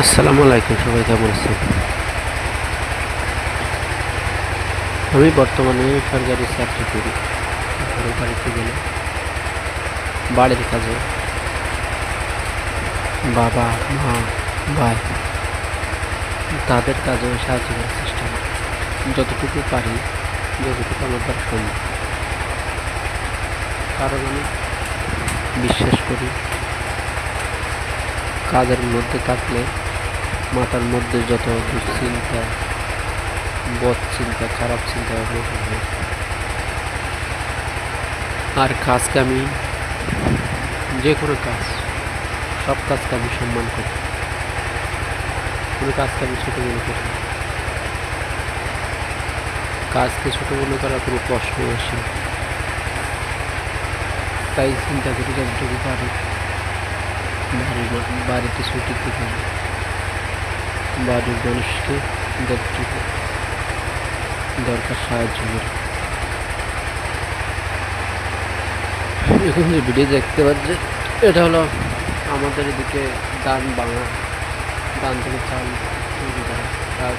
আসসালামু আলাইকুম, সবাই কেমন আছেন? আমি বর্তমানে সরকারি চাকরি করি। ঘরে বাড়িতে গেলে বাড়ির কাজে বাবা, মা, ভাই তাদের কাজেও সাহায্য করার চেষ্টা করি যতটুকু পারি, যতটুকু আমার দ্বারা সম্ভব। কারণ আমি বিশ্বাস করি, কাজের মধ্যে থাকলে মাথার মধ্যে যত দুশ্চিন্তা, বদ চিন্তা, খারাপ চিন্তা ভাবনা থাকবে। আর কাজকে আমি, যে কোনো কাজ, সব কাজকে আমি সম্মান করি। কোনো কাজকে আমি ছোট মনে করি না। কাজকে ছোট মনে করার কোনো প্রশ্নই আসে না। তাই চিন্তা করি যতটুকু পারি বাড়িতে ছুটিতে পারি, বাড়ির মানুষকে যতটুকু দরকার সাহায্য করি। এখন যে ভিডিও দেখতে পাচ্ছি, এটা হলো আমাদের এদিকে ধান ভাঙা, ধান থেকে চাল তৈরি করা কাজ।